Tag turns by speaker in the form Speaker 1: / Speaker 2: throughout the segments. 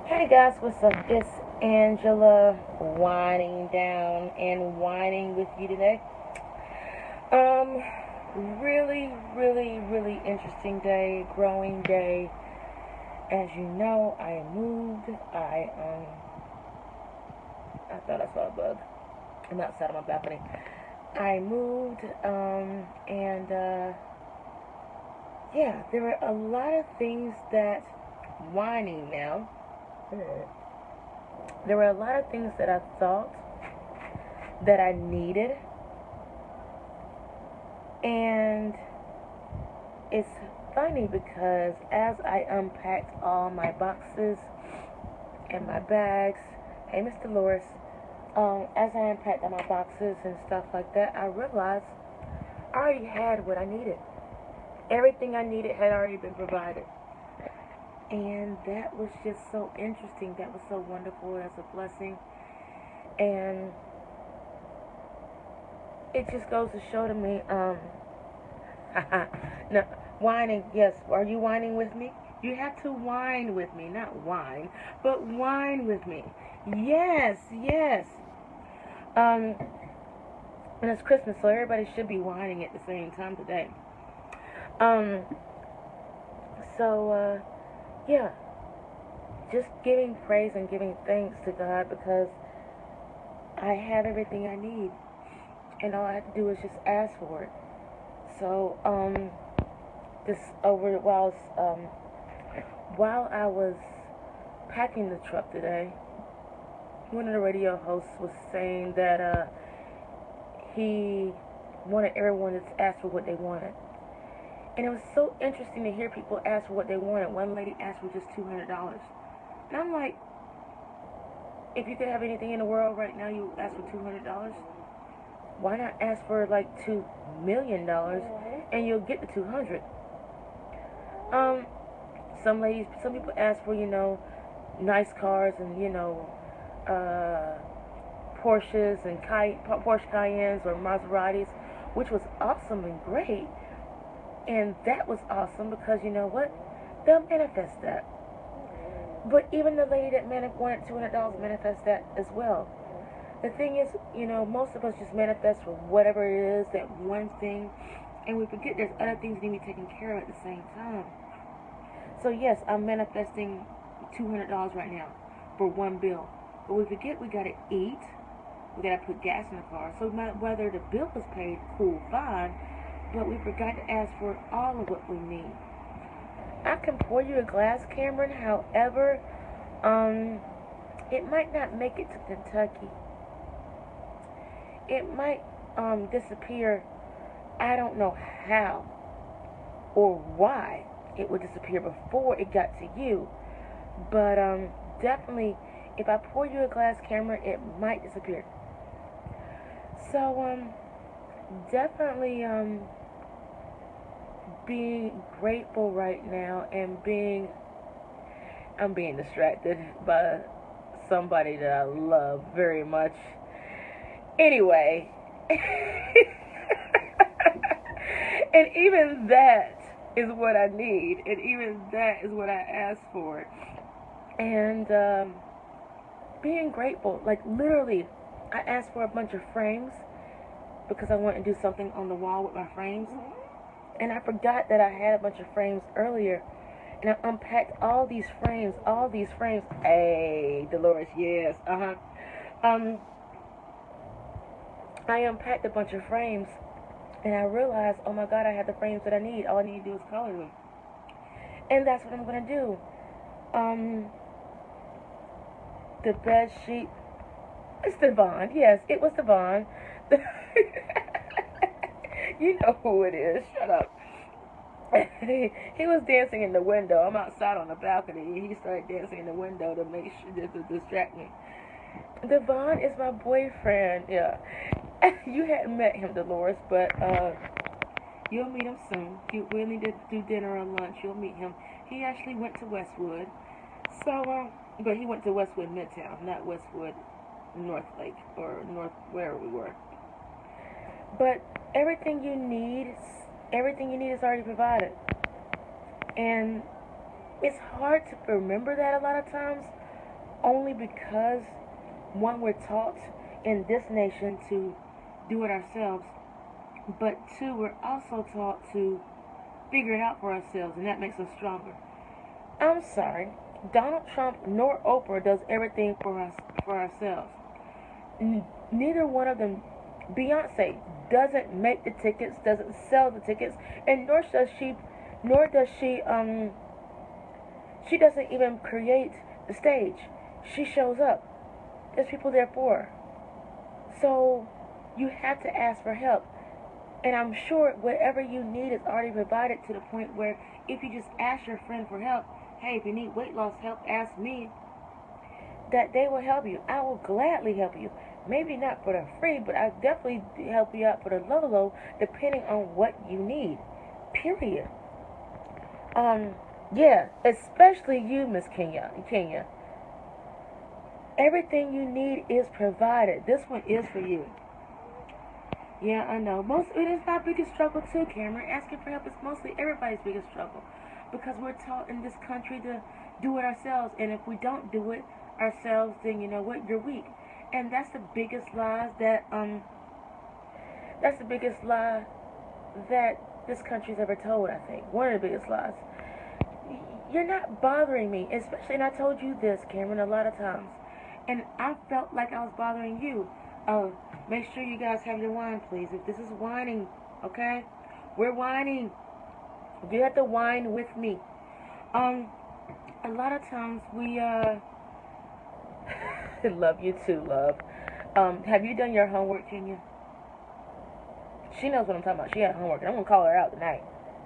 Speaker 1: Hey guys, what's up? It's Angela winding down and whining with you today. Um, really interesting day, growing day. As you know, I moved. I thought I saw a bug. I'm outside on my balcony. I moved, and yeah, there were a lot of things that whining now. There were a lot of things that I thought that I needed, and it's funny because as I unpacked all my boxes and my bags, hey Miss Dolores, as I unpacked all my boxes and stuff like that, I realized I already had what I needed. Everything I needed had already been provided. And that was just so interesting. That was so wonderful. That's a blessing. And it just goes to show to me, no, whining, yes. Are you whining with me? You have to whine with me, not whine, but whine with me. Yes, yes. Um, and it's Christmas, so everybody should be whining at the same time today. Um, so, yeah, just giving praise and giving thanks to God because I have everything I need, and all I have to do is just ask for it. So, this over while I was packing the truck today, one of the radio hosts was saying that he wanted everyone to ask for what they wanted. And it was so interesting to hear people ask for what they wanted. One lady asked for just $200. And I'm like, if you could have anything in the world right now, you would ask for $200? Why not ask for like $2 million and you'll get the 200? Um, some people ask for, nice cars and, uh, Porsches and Porsche Cayennes or Maseratis, which was awesome and great. And that was awesome because you know what? They'll manifest that. But even the lady that wanted $200 manifest that as well. The thing is, most of us just manifest for whatever it is, that one thing, and we forget there's other things that need to be taken care of at the same time. So yes, I'm manifesting $200 right now for one bill. But we forget we gotta eat, we gotta put gas in the car. So whether the bill is paid, cool, fine, but we forgot to ask for all of what we need. I can pour you a glass, Cameron. However, it might not make it to Kentucky. It might disappear. I don't know how or why it would disappear before it got to you. But definitely, if I pour you a glass, Cameron, it might disappear. So definitely being grateful right now and I'm being distracted by somebody that I love very much. Anyway, and even that is what I need, and even that is what I ask for. And being grateful, like literally, I asked for a bunch of frames because I wanted to do something on the wall with my frames. And I forgot that I had a bunch of frames earlier. And I unpacked all these frames, all these frames. Hey, Dolores, yes, Um, I unpacked a bunch of frames, and I realized, oh my God, I have the frames that I need. All I need to do is color them, and that's what I'm gonna do. Um, the bed sheet. It's Devon. Yes, it was Devon. You know who it is. Shut up. He was dancing in the window. I'm outside on the balcony, and he started dancing in the window to make sure to distract me. Devon is my boyfriend. Yeah, you hadn't met him, Dolores, but you'll meet him soon. We'll need to do dinner or lunch. You'll meet him. He actually went to Westwood, so but he went to Westwood Midtown, not Westwood North Lake or North wherever we were. But everything you need, everything you need is already provided, and it's hard to remember that a lot of times only because, one, we're taught in this nation to do it ourselves, but two, we're also taught to figure it out for ourselves, and that makes us stronger. I'm sorry, Donald Trump nor Oprah does everything for us for ourselves. Neither one of them. Beyonce doesn't make the tickets, doesn't sell the tickets, and nor does she. She doesn't even create the stage. She shows up. There's people there for her. So you have to ask for help. And I'm sure whatever you need is already provided, to the point where if you just ask your friend for help, hey, if you need weight loss help, ask me, that they will help you. I will gladly help you. Maybe not for the free, but I definitely help you out for the low, depending on what you need. Period. Um, yeah, especially you, Miss Kenya. Kenya, everything you need is provided. This one is for you. Yeah, I know. Most it is my biggest struggle too, Cameron. Asking for help is mostly everybody's biggest struggle, because we're taught in this country to do it ourselves, and if we don't do it ourselves, then you know what? You're weak, and that's the biggest lie that this country's ever told. I think one of the biggest lies. You're not bothering me, especially, and I told you this, Cameron, a lot of times, and I felt like I was bothering you. Make sure you guys have your wine, please. If this is whining, okay? We're whining. You have to whine with me. A lot of times we, love you too, love. Have you done your homework, Kenya? She knows what I'm talking about. She had homework, and I'm gonna call her out tonight.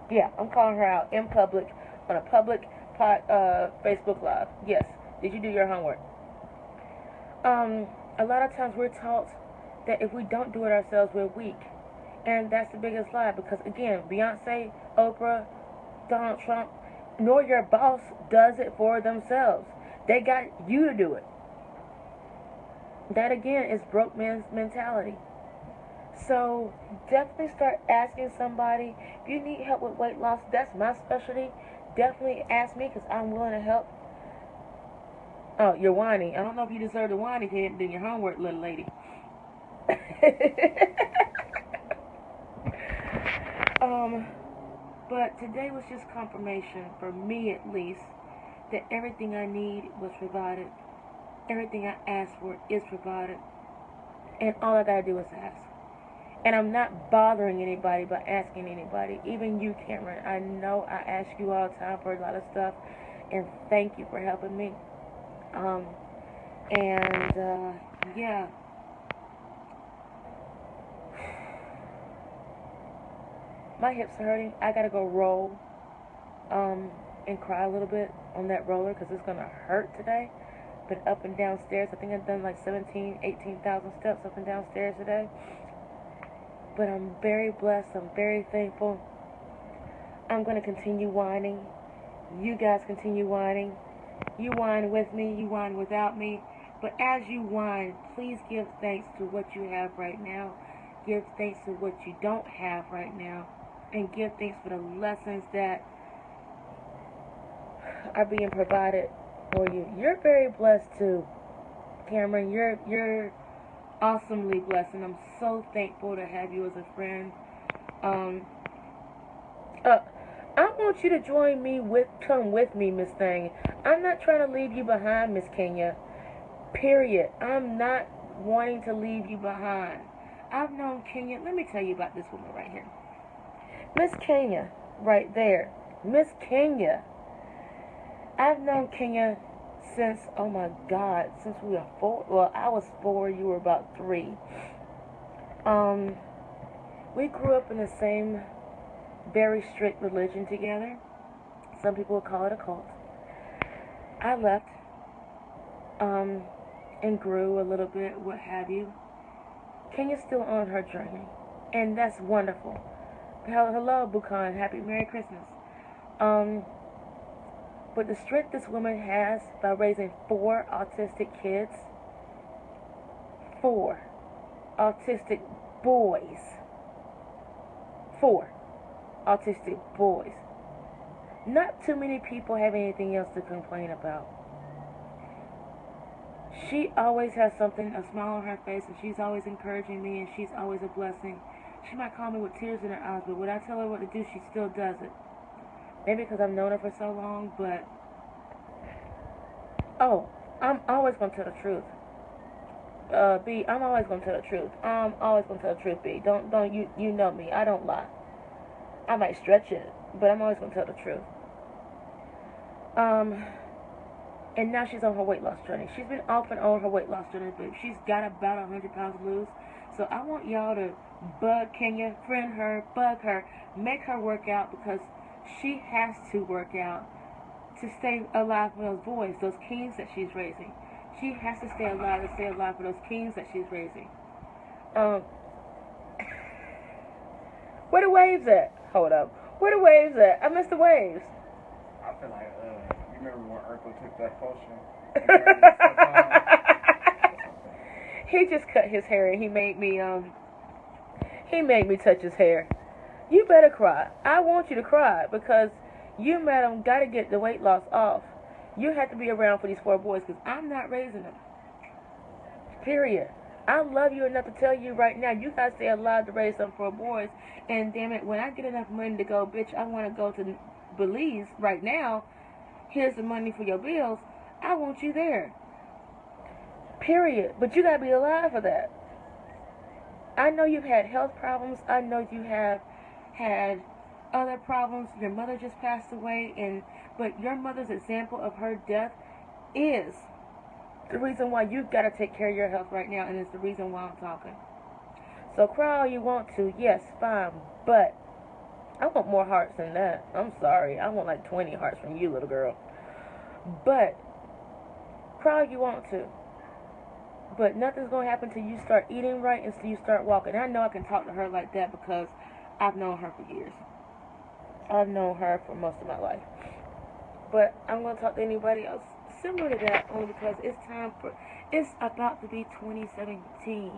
Speaker 1: Yeah, I'm calling her out in public, on a public Facebook Live. Yes. Did you do your homework? A lot of times we're taught that if we don't do it ourselves, we're weak. And that's the biggest lie, because, again, Beyonce, Oprah, Donald Trump, nor your boss does it for themselves. They got you to do it. That, again, is broke man's mentality. So definitely start asking somebody. If you need help with weight loss, that's my specialty. Definitely ask me, because I'm willing to help. Oh, you're whining. I don't know if you deserve to whine if you haven't done your homework, little lady. um, but today was just confirmation, for me at least, that everything I need was provided. Everything I asked for is provided. And all I gotta do is ask. And I'm not bothering anybody by asking anybody. Even you, Cameron. I know I ask you all the time for a lot of stuff. And thank you for helping me. Um, yeah. My hips are hurting. I gotta go roll, and cry a little bit on that roller, because it's gonna hurt today. Been up and down stairs. I think I've done like 18,000 steps up and down stairs today. But I'm very blessed. I'm very thankful. I'm gonna continue whining. You guys continue whining. You whine with me. You whine without me. But as you whine, please give thanks to what you have right now. Give thanks to what you don't have right now. And give thanks for the lessons that are being provided for you. You're very blessed too, Cameron. You're awesomely blessed, and I'm so thankful to have you as a friend. Um, I want you to come with me, Miss Thing. I'm not trying to leave you behind, Miss Kenya. Period. I'm not wanting to leave you behind. I've known Kenya. Let me tell you about this woman right here. Miss Kenya, right there. Miss Kenya. I've known Kenya since, oh my God, since we were 4. Well, I was 4, you were about 3. We grew up in the same very strict religion together. Some people would call it a cult. I left, and grew a little bit, what have you. Kenya's still on her journey, and that's wonderful. Hello, Bukan. Happy Merry Christmas. But the strength this woman has by raising 4 autistic kids, 4 autistic boys, 4 autistic boys. Not too many people have anything else to complain about. She always has something, a smile on her face, and she's always encouraging me, and she's always a blessing. She might call me with tears in her eyes, but when I tell her what to do, she still does it. Maybe because I've known her for so long, but oh, I'm always gonna tell the truth. B, I'm always gonna tell the truth. I'm always gonna tell the truth, B. Don't you know me? I don't lie. I might stretch it, but I'm always gonna tell the truth. Um, and now she's on her weight loss journey. She's been off and on her weight loss journey, but she's got about 100 pounds to lose. So I want y'all to bug Kenya, friend her, bug her, make her work out because she has to work out to stay alive for those boys, those kings that she's raising. She has to stay alive for those kings that she's raising. Um, where the waves at? Hold up. Where the waves at? I missed the waves.
Speaker 2: I feel like, you remember when Urkel took that potion?
Speaker 1: He just cut his hair and he made me touch his hair. You better cry. I want you to cry because you, madam, got to get the weight loss off. You have to be around for these 4 boys because I'm not raising them. Period. I love you enough to tell you right now, you got to stay alive to raise them 4 boys. And damn it, when I get enough money to go, bitch, I want to go to Belize right now. Here's the money for your bills. I want you there. Period. But you got to be alive for that. I know you've had health problems. I know you have had other problems. Your mother just passed away, but your mother's example of her death is the reason why you've got to take care of your health right now, and it's the reason why I'm talking. So cry all you want to, yes, fine, but I want more hearts than that. I'm sorry. I want like 20 hearts from you, little girl. But cry all you want to. But nothing's going to happen until you start eating right and until you start walking. And I know I can talk to her like that because I've known her for years. I've known her for most of my life. But I'm going to talk to anybody else similar to that only because it's about to be 2017.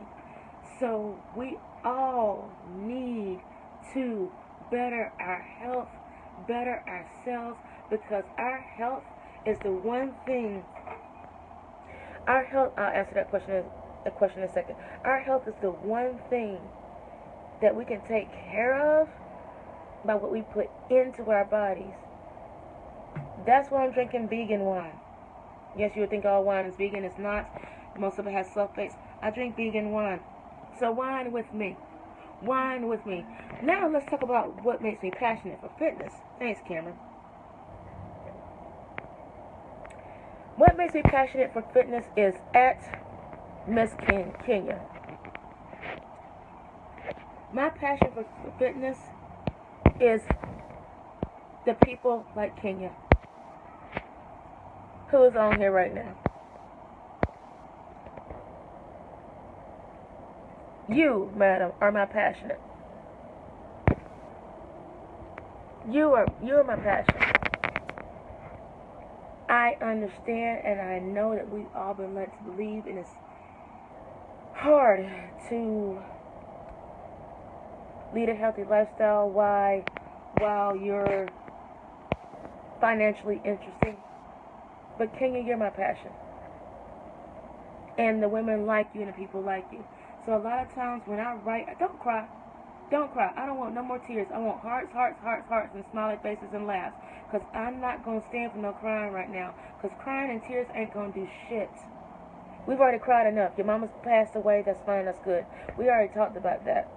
Speaker 1: So we all need to better our health, better ourselves, because our health is the one thing. Our health, I'll answer that question in a second. Our health is the one thing that we can take care of by what we put into our bodies. That's why I'm drinking vegan wine. Yes, you would think all wine is vegan. It's not. Most of it has sulfates. I drink vegan wine. So wine with me. Wine with me. Now let's talk about what makes me passionate for fitness. Thanks, Cameron. What makes me passionate for fitness is at Miss Kenya. My passion for fitness is the people like Kenya, who is on here right now. You, madam, are my passion. You are my passion. I understand and I know that we've all been led to believe, and it's hard to lead a healthy lifestyle while you're financially interesting. But Kenya, you're my passion. And the women like you and the people like you. So a lot of times when I write, don't cry. Don't cry. I don't want no more tears. I want hearts, hearts, hearts, hearts, and smiley faces and laughs. Because I'm not going to stand for no crying right now. Because crying and tears ain't going to do shit. We've already cried enough. Your mama's passed away. That's fine. That's good. We already talked about that.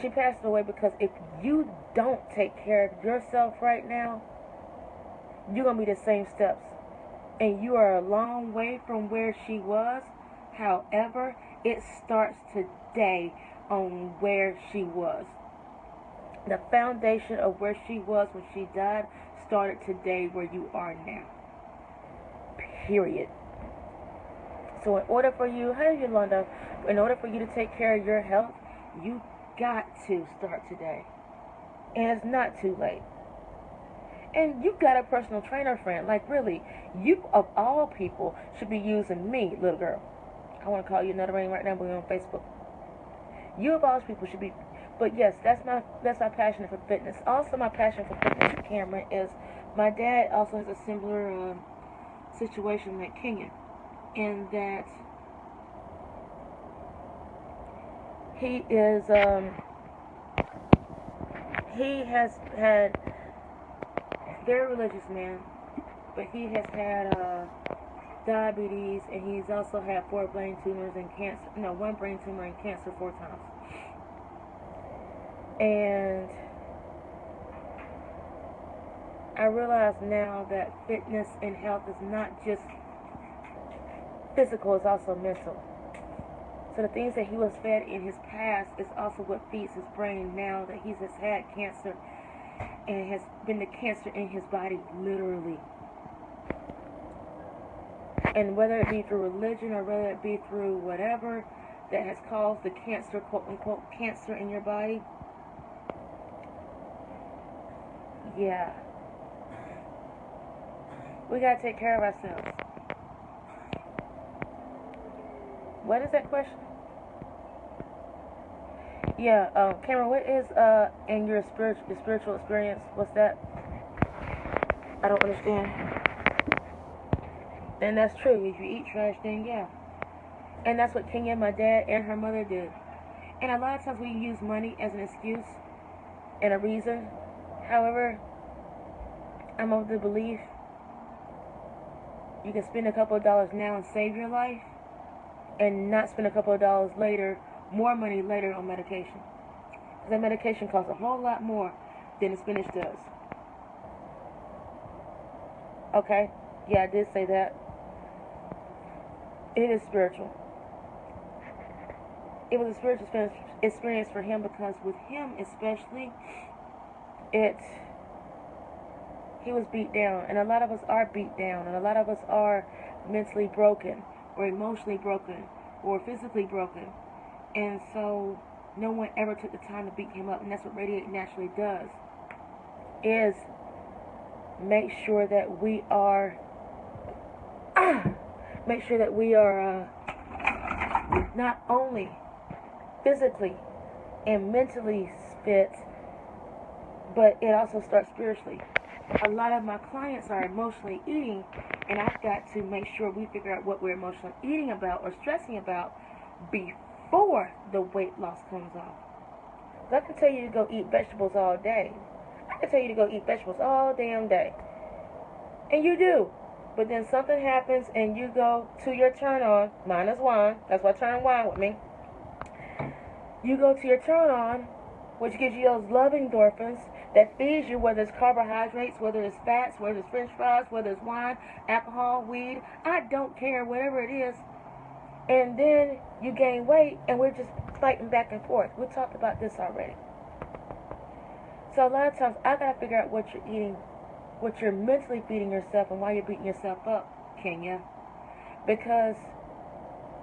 Speaker 1: She passed away because if you don't take care of yourself right now, you're going to be the same steps. And you are a long way from where she was. However, it starts today on where she was. The foundation of where she was when she died started today where you are now. Period. So in order for you, hey Yolanda, in order for you to take care of your health, you got to start today. And it's not too late. And you got a personal trainer friend. Like really, you of all people should be using me, little girl. I want to call you another name right now, but we're on Facebook. You of all people should be, but yes, that's my passion for fitness. Also, my passion for fitness, Cameron, is my dad also has a similar situation like Kenya. in that he is he has had very religious man, but he has had diabetes, and he's also had 4 brain tumors and cancer. No, 1 brain tumor and cancer 4 times. And I realize now that fitness and health is not just physical, it's also mental. So the things that he was fed in his past is also what feeds his brain now that he has had cancer and has been the cancer in his body, literally. And whether it be through religion or whether it be through whatever that has caused the cancer, quote unquote, cancer in your body, yeah, we gotta take care of ourselves. What is that question? Yeah, Cameron, what is in your spiritual experience? What's that? I don't understand. And that's true. If you eat trash, then yeah. And that's what Kenya, my dad, and her mother did. And a lot of times we use money as an excuse and a reason. However, I'm of the belief you can spend a couple of dollars now and save your life, and not spend a couple of dollars later, more money later on medication. Because that medication costs a whole lot more than the spinach does. Okay? Yeah, I did say that. It is spiritual. It was a spiritual experience for him because with him especially, he was beat down. And a lot of us are beat down. And a lot of us are mentally broken or emotionally broken or physically broken. And so no one ever took the time to beat him up. And that's what Radiate naturally does, is make sure that we are not only physically and mentally fit, but it also starts spiritually. A lot of my clients are emotionally eating, and I've got to make sure we figure out what we're emotionally eating about or stressing about before the weight loss comes off. I can tell you to go eat vegetables all day. I can tell you to go eat vegetables all damn day. And you do. But then something happens and you go to your turn on. Mine is wine. That's why I turn wine with me. You go to your turn on, which gives you those love endorphins that feeds you, whether it's carbohydrates, whether it's fats, whether it's french fries, whether it's wine, alcohol, weed. I don't care, whatever it is. And then you gain weight, and we're just fighting back and forth. We talked about this already. So a lot of times, I got to figure out what you're eating, what you're mentally feeding yourself, and why you're beating yourself up, Kenya. Because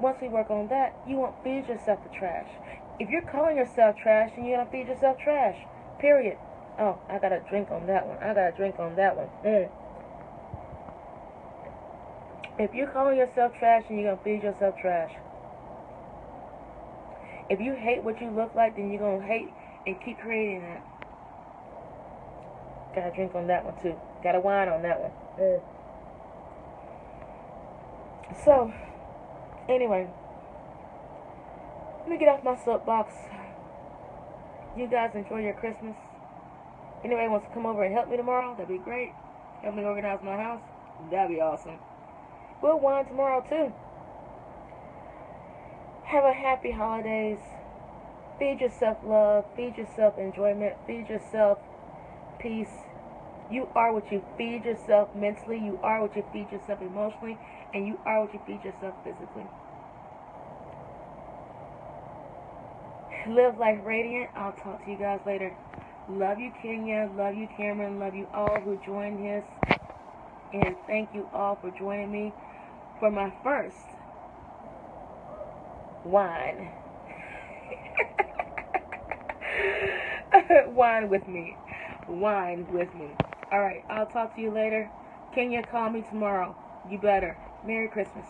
Speaker 1: once we work on that, you won't feed yourself the trash. If you're calling yourself trash, then you're going to feed yourself trash. Period. Oh, I got to drink on that one. I got to drink on that one. If you're calling yourself trash, then you're going to feed yourself trash. If you hate what you look like, then you're going to hate and keep creating that. Got to drink on that one, too. Got to wine on that one. So, anyway, let me get off my soapbox. You guys enjoy your Christmas. Anybody wants to come over and help me tomorrow, that'd be great. Help me organize my house, that'd be awesome. We'll wine tomorrow too. Have a happy holidays. Feed yourself love, feed yourself enjoyment, feed yourself peace. You are what you feed yourself mentally, you are what you feed yourself emotionally, and you are what you feed yourself physically. Live life radiant. I'll talk to you guys later. Love you, Kenya. Love you, Cameron. Love you all who joined this. And thank you all for joining me for my first wine. Wine with me. Wine with me. Alright, I'll talk to you later. Kenya, call me tomorrow. You better. Merry Christmas.